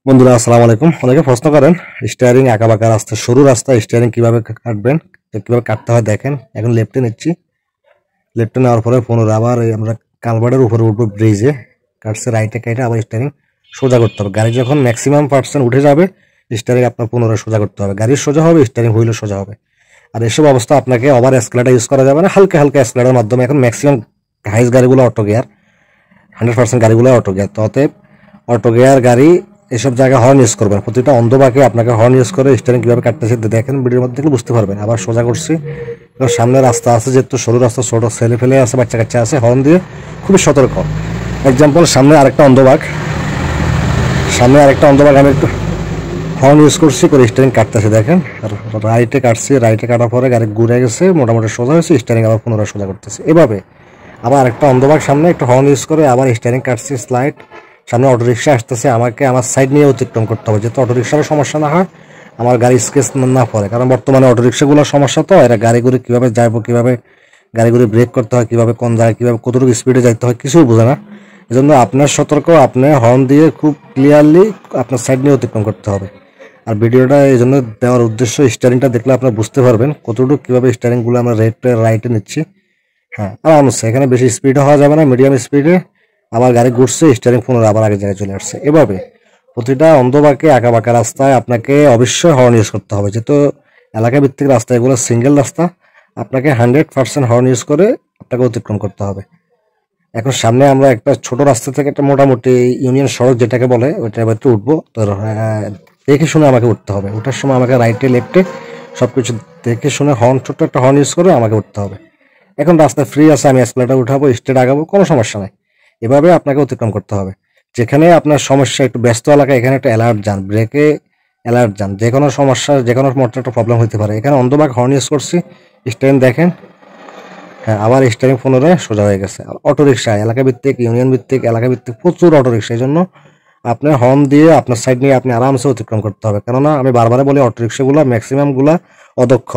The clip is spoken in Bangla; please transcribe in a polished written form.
বন্ধুরা আসসালামু আলাইকুম। অনেকে প্রশ্ন করেন স্টিয়ারিং আঁকা বাঁকা রাস্তা, সরু রাস্তা স্টিয়ারিং কিভাবে কাটবেন, কিভাবে কাটতে হয় দেখেন। এখন লেফটে নিচ্ছি, লেফটে নেওয়ার পরে পুনরায় আবার আমরা কালভার্টের উপরে উঠবো, ব্রিজে কাটছে রাইটে কেটে আবার স্টিয়ারিং সোজা করতে হবে। গাড়ি যখন ম্যাক্সিমাম পার্সেন্ট উঠে যাবে স্টিয়ারিং আপনার পুনরায় সোজা করতে হবে। গাড়ির সোজা হবে, স্টিয়ারিং হুইলও সোজা হবে। আর এসব অবস্থা আপনাকে ওভার এসকেলেটার ইউজ করা যাবে না, হালকা হালকা এসকেলেটার মাধ্যমে। এখন ম্যাক্সিমাম হাইস গাড়িগুলো অটো গিয়ার, 100% গাড়িগুলো অটো গিয়ার। তো অতএব অটো গিয়ার গাড়ি এসব জায়গায় হর্ন ইউজ করবেন। প্রতিটা অন্ধবাকে আপনাকে হর্ন ইউজ করে স্টিয়ারিং কীভাবে কাটতেছে দেখেন, ভিডিওর মধ্যে দেখলে বুঝতে পারবেন। আবার সোজা করছি, এবার সামনে রাস্তা আছে, যেহেতু সরু রাস্তা, ছোট ছেলে ফেলে আছে, বাচ্চা কাচ্চা আছে, হর্ন দিয়ে খুবই সতর্ক। এক্সাম্পল, সামনে আরেকটা অন্ধবাক, আমি একটু হর্ন ইউজ করছি করে স্টিয়ারিং কাটতেছে দেখেন। আর রাইটে কাটছি, রাইটে কাটার পরে গাড়ি ঘুরে গেছে, মোটামুটি সোজা হয়েছে, স্টিয়ারিং আবার পুনরায় সোজা করতেছে। এভাবে আবার আরেকটা অন্ধবাক সামনে একটু হর্ন ইউজ করে আবার স্টিয়ারিং কাটছি, স্লাইড। সামনে অটোরিক্সা আসতেছে, আমাকে আমার সাইড নিয়ে অতিক্রম করতে হবে, যাতে অটোরিক্সারও সমস্যা না হয়, আমার গাড়ি স্কেচ না পড়ে। কারণ বর্তমানে অটোরিক্সাগুলোর সমস্যা, তো এরা গাড়িগুলি কীভাবে যাবো, কীভাবে গাড়িগুলি ব্রেক করতে হয়, কীভাবে কোন জায়গায় কীভাবে কতটুকু স্পিডে যাইতে হয় কিছুই বোঝে না। এজন্য আপনার সতর্ক, আপনি হর্ন দিয়ে খুব ক্লিয়ারলি আপনার সাইড নিয়ে অতিক্রম করতে হবে। আর ভিডিওটা এই জন্য দেওয়ার উদ্দেশ্য, স্টিয়ারিংটা দেখলে আপনারা বুঝতে পারবেন কতটুকু কীভাবে স্টিয়ারিংগুলো আমরা রাইটে নিচ্ছি। হ্যাঁ, আরামসে, এখানে বেশি স্পিডে হওয়া যাবে না, মিডিয়াম স্পিডে। আবার গাড়ি ঘুরছে, স্টিয়ারিং পুনরায় আবার আগের জায়গায় চলে আসছে। এভাবে প্রতিটা অন্ধবাকে আঁকা বাঁকা রাস্তায় আপনাকে অবশ্যই হর্ন ইউজ করতে হবে। যেহেতু এলাকা ভিত্তিক রাস্তা, এগুলো সিঙ্গেল রাস্তা, আপনাকে 100% হর্ন ইউজ করে আপনাকে অতিক্রম করতে হবে। এখন সামনে আমরা একটা ছোট রাস্তা থেকে একটা মোটামুটি ইউনিয়ন সড়ক যেটাকে বলে, ওইটার ভিতরে উঠবো। তো দেখে শুনে আমাকে উঠতে হবে। ওঠার সময় আমাকে রাইটে লেফটে সব কিছু দেখে শুনে ছোট্ট একটা হর্ন ইউজ করে আমাকে উঠতে হবে। এখন রাস্তা ফ্রি আছে, আমি এসকেলেটর উঠাবো, স্টেট আগাবো, কোনো সমস্যা নাই। এভাবে আপনাকে অতিক্রম করতে হবে। যেখানে আপনার সমস্যা, একটু ব্যস্ত এলাকা, এখানে একটা অ্যালার্ট যান, ব্রেকে অ্যালার্ট যান, যে কোনো সমস্যা, যে কোনো মোটর একটা প্রবলেম হতে পারে। এখানে অন্ধবাক হর্ন ইউজ করছি, স্টিয়ারিং দেখেন, হ্যাঁ, আবার স্টিয়ারিং পুনরায় সোজা হয়ে গেছে। অটোরিক্সা এলাকা ভিত্তিক, ইউনিয়ন ভিত্তিক, এলাকা ভিত্তিক প্রচুর অটোরিক্সা, এই জন্য আপনার হর্ন দিয়ে আপনার সাইড নিয়ে আপনি আরামসে অতিক্রম করতে হবে। কেননা আমি বারবার বলি অটোরিক্সাগুলো ম্যাক্সিমামগুলা অদক্ষ।